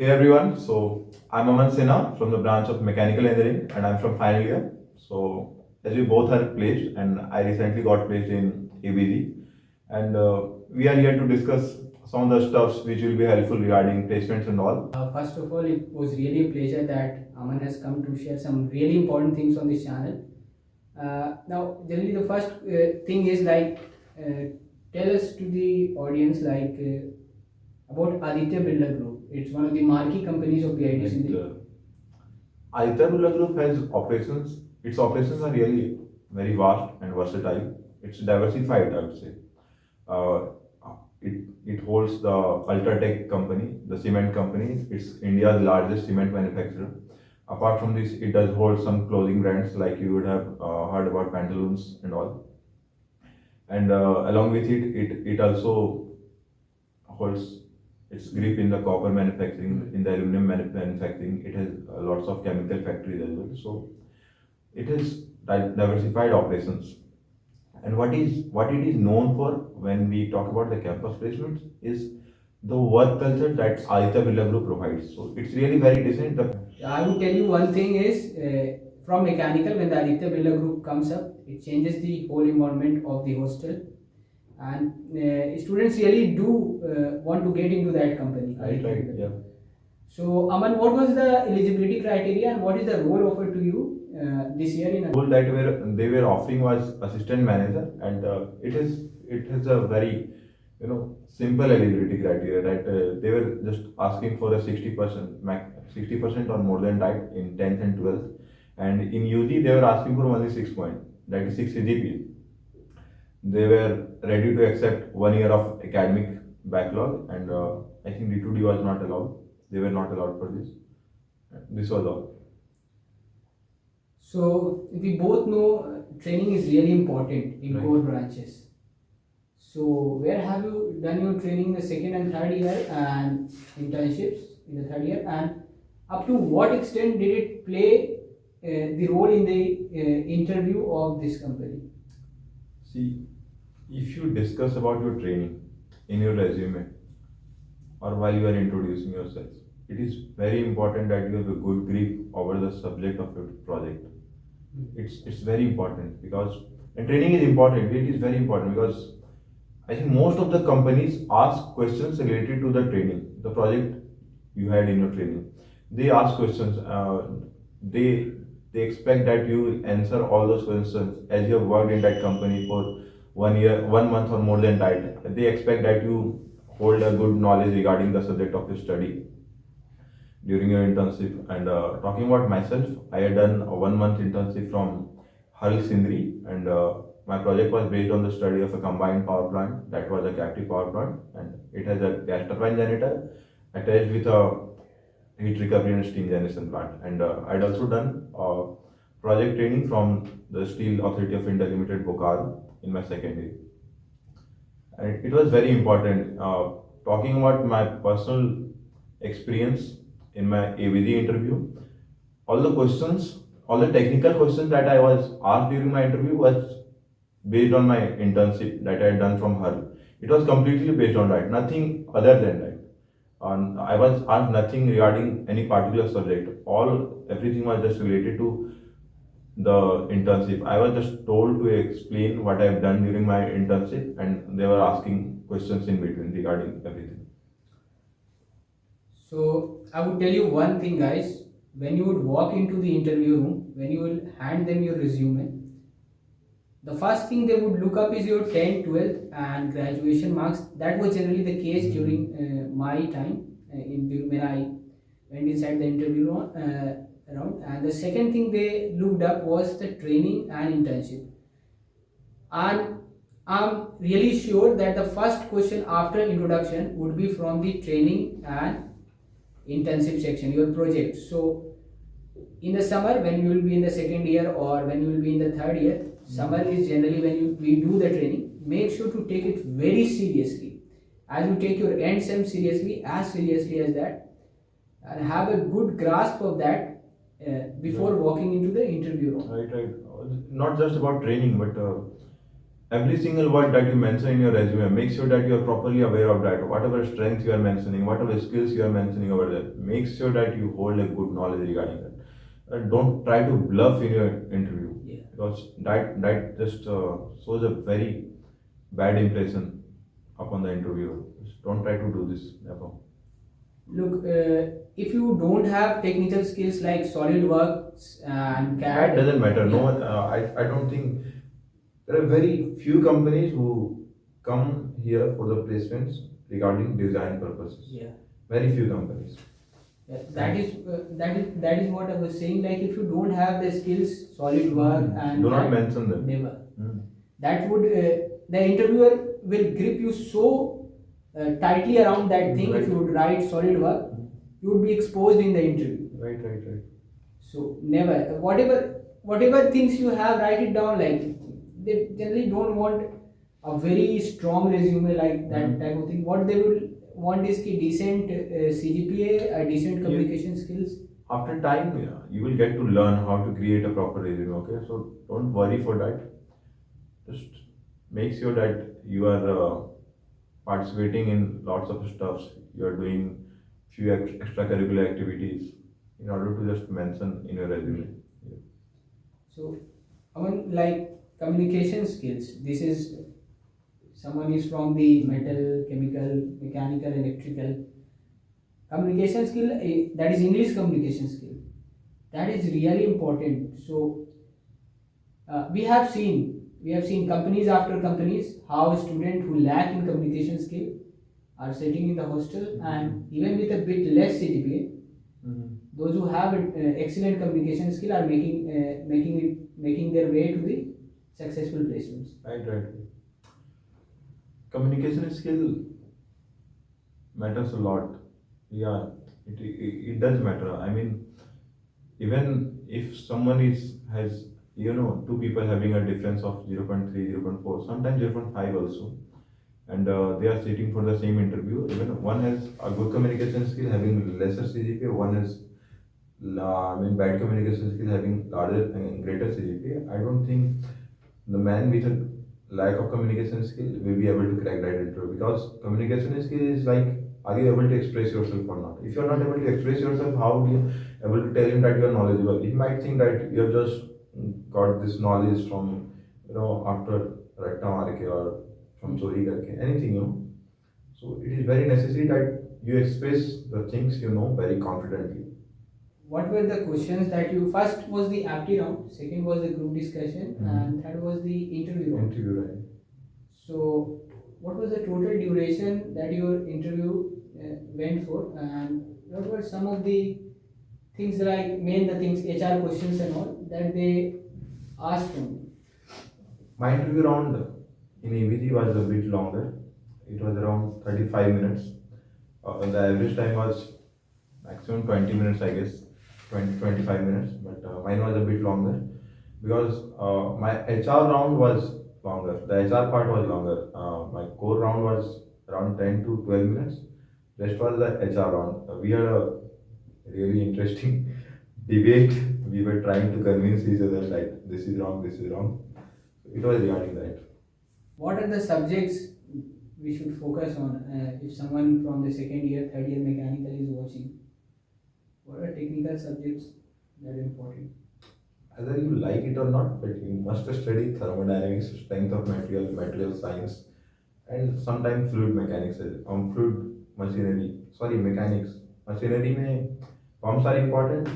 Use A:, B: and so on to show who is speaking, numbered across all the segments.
A: Hey everyone, so I'm Aman Sinha from the branch of Mechanical Engineering and I'm from final year. So as we both are placed and I recently got placed in ABG and we are here to discuss some of the stuffs which will be helpful regarding placements and all.
B: First of all, it was really a pleasure that Aman has come to share some really important things on this channel. Now, generally, the first thing is tell us to the audience about Aditya Birla Group. It's one of the marquee companies of PITs in the.
A: Aditya Birla Group has operations. Its operations are really very vast and versatile. It's diversified, I would say. Uh, it holds the Ultratech company, the cement company. It's India's largest cement manufacturer. Apart from this, it does hold some clothing brands like you would have heard about pantaloons and all. And along with it also holds its grip in the copper manufacturing, in the aluminum manufacturing. It has lots of chemical factories as well. So it has diversified operations. And what it is known for when we talk about the campus placements is the work culture that Aditya Birla Group provides. So it's really very decent.
B: I would tell you one thing is from mechanical, when the Aditya Birla Group comes up, it changes the whole environment of the hostel, and students really do want to get into that company.
A: Right, yeah.
B: So, Aman, what was the eligibility criteria and what is the role offered to you this year in?
A: Role that they were offering was assistant manager, and it has a very simple eligibility criteria that they were just asking for a 60% 60% or more than that in 10th and 12th, and in UG they were asking for only 6 point, that is 6 Cgpa. They were ready to accept 1 year of academic backlog, and I think D2D was not allowed. They were not allowed for this. This was all.
B: So we both know training is really important in
A: Right.
B: core branches. So where have you done your training in the second and third year and internships in the third year, and up to what extent did it play the role in the interview of this company?
A: See, if you discuss about your training in your resume or while you are introducing yourself, it is very important that you have a good grip over the subject of your project. It's very important because and training is important. It is very important because I think most of the companies ask questions related to the training, the project you had in your training. They ask questions. They they expect that you answer all those questions as you have worked in that company for 1 year, 1 month or more than that. They expect that you hold a good knowledge regarding the subject of your study during your internship. And talking about myself, I had done a 1 month internship from Hull Sindri, and my project was based on the study of a combined power plant that was a captive power plant, and it has a gas turbine generator attached with a heat recovery and steam generation plant. And I'd also done project training from the Steel Authority of India Limited, Bokaro, in my second year. And it was very important. Talking about my personal experience in my AVD interview, all the questions, all the technical questions that I was asked during my interview was based on my internship that I had done from her. It was completely based on that, nothing other than that. I was asked nothing regarding any particular subject. Everything was just related to the internship. I was just told to explain what I have done during my internship, and they were asking questions in between regarding everything.
B: So I would tell you one thing, guys. When you would walk into the interview room, when you will hand them your resume, the first thing they would look up is your 10th, 12th and graduation marks. That was generally the case during my time when I went inside the interview room, around. And the second thing they looked up was the training and internship. And I'm really sure that the first question after introduction would be from the training and internship section, your project. So in the summer, when you will be in the second year or when you will be in the third year, summer is generally when we do the training. Make sure to take it very seriously, as you take your end sem seriously, as seriously as that, and have a good grasp of that before walking into the interview room.
A: Right. Not just about training, but every single word that you mention in your resume, make sure that you are properly aware of that. Whatever strengths you are mentioning, whatever skills you are mentioning over there, make sure that you hold a good knowledge regarding that. Don't try to bluff in your interview,
B: Yeah.
A: because that just shows a very bad impression upon the interviewer. Just don't try to do this, never.
B: Look, if you don't have technical skills like SolidWorks and
A: That
B: CAD,
A: doesn't matter. No
B: yeah,
A: one. I don't think there are very few companies who come here for the placements regarding design purposes.
B: yeah.
A: Very few companies.
B: Yeah,
A: And
B: that is what I was saying. Like if you don't have the skills, SolidWorks and
A: do not
B: CAD,
A: mention them.
B: never.
A: Hmm.
B: That would the interviewer will grip you so tightly around that thing. If
A: Right.
B: you would write SolidWorks, you would be exposed in the interview.
A: Right.
B: So never, whatever things you have, write it down. Like they generally don't want a very strong resume like that
A: Mhm.
B: type of thing. What they will want is ki decent CGPA, decent communication skills.
A: After time, yeah, you will get to learn how to create a proper resume. Okay, so don't worry for that. Just make sure that you are participating in lots of stuffs. You are doing few extracurricular activities in order to just mention in your resume. Yeah.
B: So, I mean, like communication skills. This is someone is from the metal, chemical, mechanical, electrical. Communication skill, that is English communication skill. That is really important. So, we have seen companies after companies how students who lack in communication skill are sitting in the hostel, and even with a bit less CGPA,
A: Mhm.
B: those who have excellent communication skill are making their way to the successful placements.
A: Right. Communication skill matters a lot. Yeah, it does matter. I mean, even if someone is has two people having a difference of 0.3, 0.4, sometimes 0.5 also, and they are sitting for the same interview. Even one has a good communication skill having lesser CGPA, one has bad communication skill having larger and greater CGPA. I don't think the man with a lack of communication skill will be able to crack that interview, because communication skill is like, are you able to express yourself or not? If you're not able to express yourself, how do you able to tell him that you are knowledgeable? He might think that you have just got this knowledge from after rakta marke or from chori karke, anything. So it is very necessary that you express the things you know very confidently.
B: What were the questions that you first was the apti round, second was the group discussion, and third was the interview round.
A: Interview, right?
B: So, what was the total duration that your interview went for, and what were some of the things like main the things HR questions and all that they asked from you?
A: My interview round in ABG was a bit longer. It was around 35 minutes. The average time was maximum 20 minutes, I guess, 20 25 minutes. But mine was a bit longer because my HR round was longer. The HR part was longer. My core round was around 10 to 12 minutes. Rest was the HR round. We had a really interesting debate. We were trying to convince each other that this is wrong, this is wrong. It was regarding that.
B: What are the subjects we should focus on if someone from the second year, third year mechanical is watching? What are technical subjects that are important?
A: Whether you like it or not, but you must study thermodynamics, strength of material, material science, and sometimes fluid mechanics, fluid machinery. Sorry, mechanics. Machinery में pumps are important,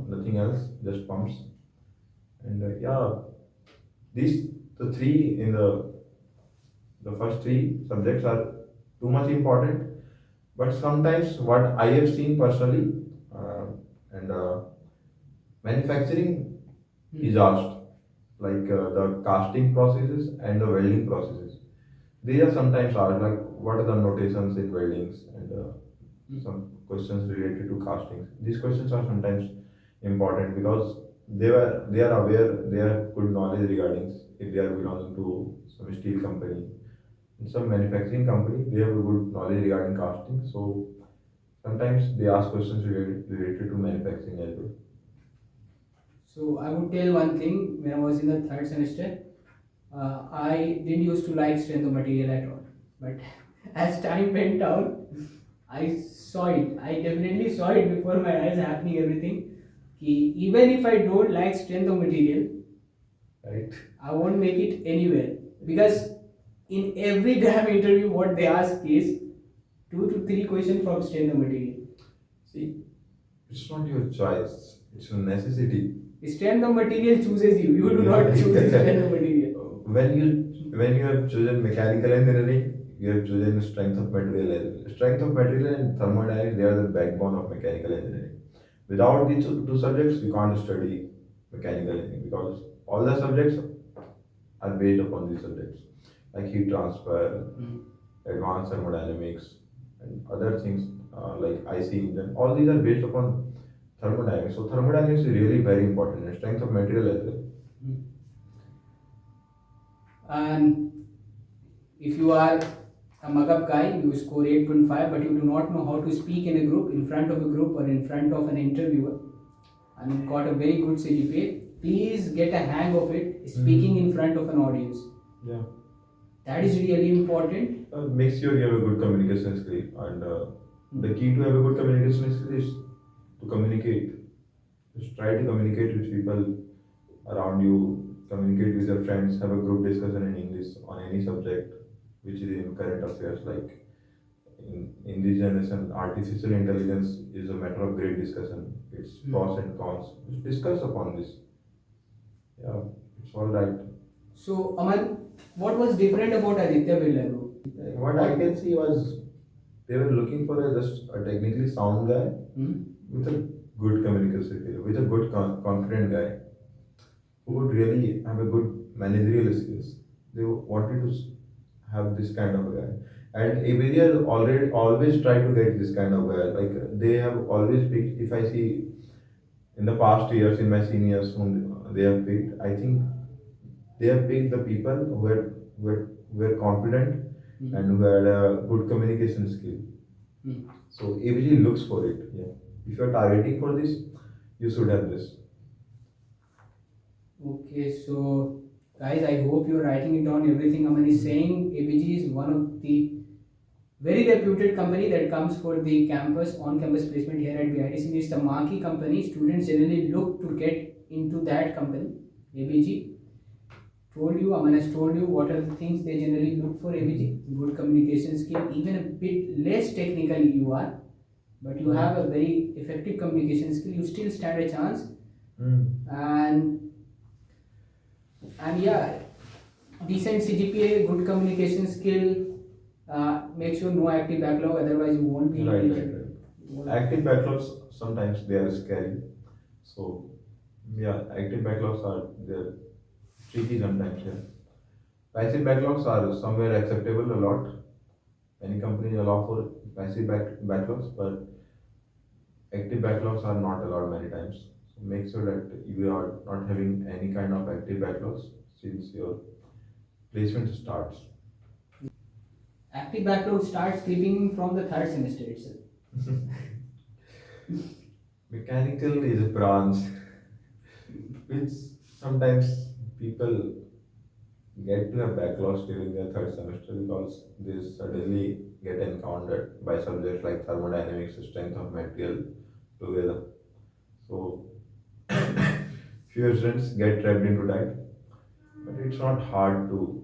A: nothing else, just pumps. And yeah, these the three in the first three subjects are too much important. But sometimes what I have seen personally, and manufacturing is asked, like the casting processes and the welding processes. They are sometimes asked, like what are the notations in weldings, and some questions related to castings. These questions are sometimes important because they are aware, they have good knowledge regarding, if they are belonging to some steel company, in some manufacturing company, they have a good knowledge regarding casting. So sometimes they ask questions related to manufacturing as well.
B: So I would tell one thing when I was in the third semester. I didn't used to like strength of material at all, but as time went on, I saw it. I definitely saw it before my eyes happening everything. Even if I don't like strength of material,
A: right?
B: I won't make it anywhere, because in every damn interview, what they ask is 2 to 3 questions from strength of material.
A: See, it's not your choice, it's a necessity.
B: Strength of material chooses you. You do not choose the strength of material.
A: When you have chosen mechanical engineering, you have chosen strength of material as well. Strength of material and thermodynamics, they are the backbone of mechanical engineering. Without these two subjects, we can't study mechanical engineering because all the subjects are based upon these subjects, like heat transfer, advanced thermodynamics, and other things like IC engine. All these are based upon thermodynamics. So thermodynamics is really very important and strength of material as well.
B: And if you are a mug-up guy, you score 8.5, but you do not know how to speak in a group, in front of a group, or in front of an interviewer, and you got a very good CGPA, please get a hang of it, speaking in front of an audience.
A: Yeah.
B: That is really important.
A: Make sure you have a good communication skill, and the key to have a good communication skill is to communicate. Just try to communicate with people around you, communicate with your friends, have a group discussion in English on any subject which is in current affairs. Like in this generation, artificial intelligence is a matter of great discussion. Its pros and cons. Just discuss upon this. Yeah, it's all right.
B: So, Aman, what was different about Aditya Birla Group?
A: What I can see was they were looking for just a technically sound guy with a good communication skill, with a good confident guy who would really have a good managerial skills. They wanted to have this kind of a guy. And ABD has already always tried to get this kind of guy. Like they have always picked. If I see in the past years in my seniors whom they have picked, I think they have picked the people who were confident and who had a good communication skill. So ABG looks for it. Yeah. If you are targeting for this, you should have this.
B: Okay, so guys, I hope you're writing it down. Everything Aman is saying. ABG is one of the very reputed company that comes for the campus on-campus placement here at BITC. It's the marquee company. Students generally look to get into that company. ABG told you, Aman has told you what are the things they generally look for. ABG, good communication skill, even a bit less technical you are, but you have a very effective communication skill. You still stand a chance, and yeah, decent CGPA, good communication skill. Make sure no active backlog, otherwise you won't be
A: Right. Active backlogs sometimes they are scary. So yeah, active backlogs are they're tricky sometimes. Yeah. Passive backlogs are somewhere acceptable a lot. Many companies allow for passive backlogs, but active backlogs are not allowed many times. So make sure that you are not having any kind of active backlogs since your placement starts.
B: Active backlog starts creeping from the third semester itself.
A: Mechanical is a branch which sometimes people get to have backlogs during their third semester because they suddenly get encountered by subjects like thermodynamics, strength of material together. So few students get trapped into that, but it's not hard to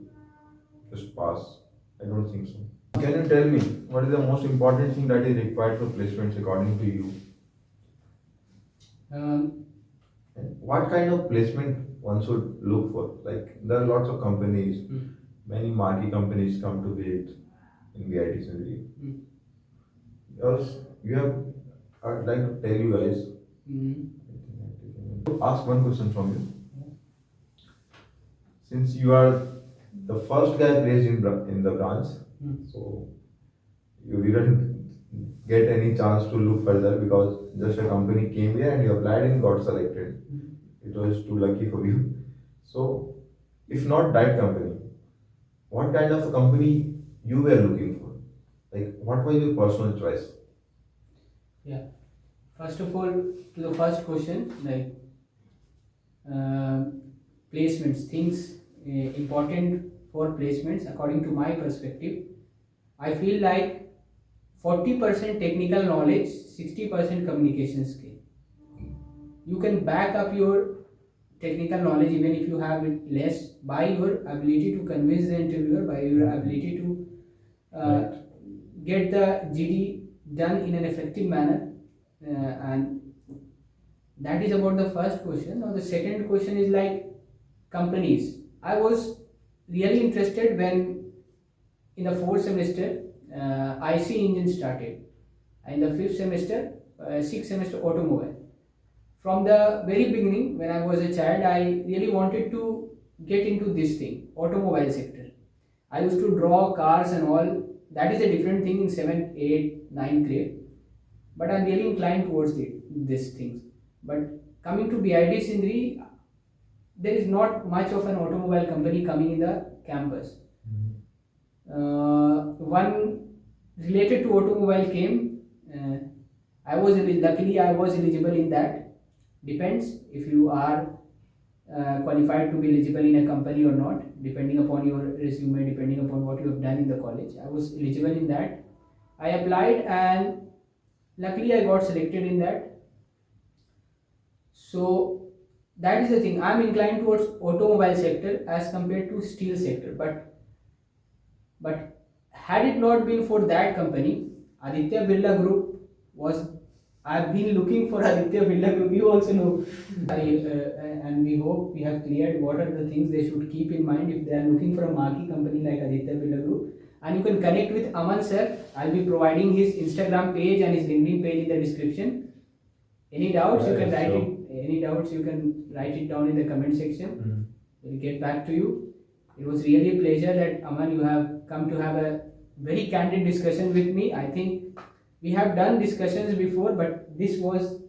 A: just pass. I don't think so. Can you tell me what is the most important thing that is required for placements according to you? And what kind of placement one should look for? Like there are lots of companies, many marquee companies come to visit in VIT Sindri. Because you have, I'd like to tell you guys, ask one question from you. Since you are the first guy placed in the branch, so you didn't get any chance to look further because just a company came here and you applied and got selected. It was too lucky for you. So, if not that company, what kind of a company you were looking for? Like, what was your personal choice?
B: Yeah. First of all, to the first question, like placements, things important for placements according to my perspective. I feel like 40% technical knowledge, 60% communication skill. You can back up your technical knowledge even if you have it less by your ability to convince the interviewer, by your ability to
A: Right.
B: get the GD done in an effective manner. And that is about the first question. Now the second question is like companies. I was really interested when in the fourth semester IC engine started, and the fifth semester, sixth semester automobile. From the very beginning, when I was a child, I really wanted to get into this thing, automobile sector. I used to draw cars and all. That is a different thing in 7th, 8th, 9th grade. But I'm really inclined towards these things. But coming to BID Sindri, there is not much of an automobile company coming in the campus. One related to automobile came. Luckily I was eligible in that. Depends if you are qualified to be eligible in a company or not, depending upon your resume, depending upon what you have done in the college. I was eligible in that. I applied and luckily I got selected in that. So that is the thing. I'm inclined towards automobile sector as compared to steel sector. But had it not been for that company, Aditya Birla Group was. I've been looking for Aditya Birla Group. You also know, and we hope we have cleared what are the things they should keep in mind if they are looking for a marquee company like Aditya Birla Group. And you can connect with Aman sir. I'll be providing his Instagram page and his LinkedIn page in the description. Any doubts you can write it. Any doubts you can write it down in the comment section. We'll get back to you. It was really a pleasure that Aman, you have come to have a very candid discussion with me. I think we have done discussions before, but this was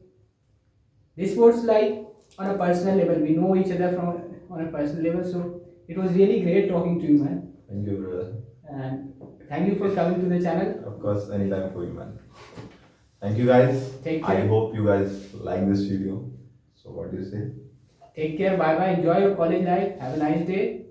B: like on a personal level. We know each other from on a personal level, so it was really great talking to you, man.
A: Thank you, brother.
B: And thank you for coming to the channel.
A: Of course, anytime for you, man. Thank you, guys.
B: Take care.
A: I hope you guys like this video. So, what do you say?
B: Take care. Bye bye. Enjoy your college life. Have a nice day.